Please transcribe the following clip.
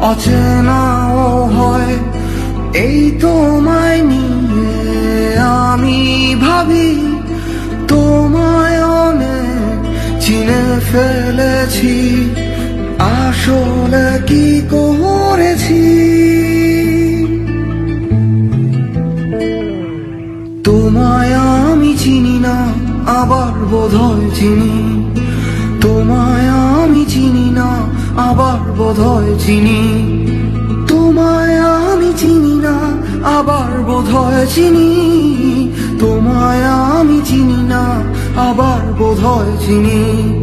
অচেনাও হয়। এই তোমায় নিয়ে আমি ভাবি, তোমায় অনেক চিনে ফেলেছি, আসলে কি করেছি। তোমায় আমি চিনি না, আবার বোধহয় চিনি। তোমায় আমি চিনি না, আবার বোধহয় চিনি। তোমায় আমি চিনি না, আবার বোধহয় চিনি। তোমায় আমি চিনি না, আবার বোধহয় চিনি।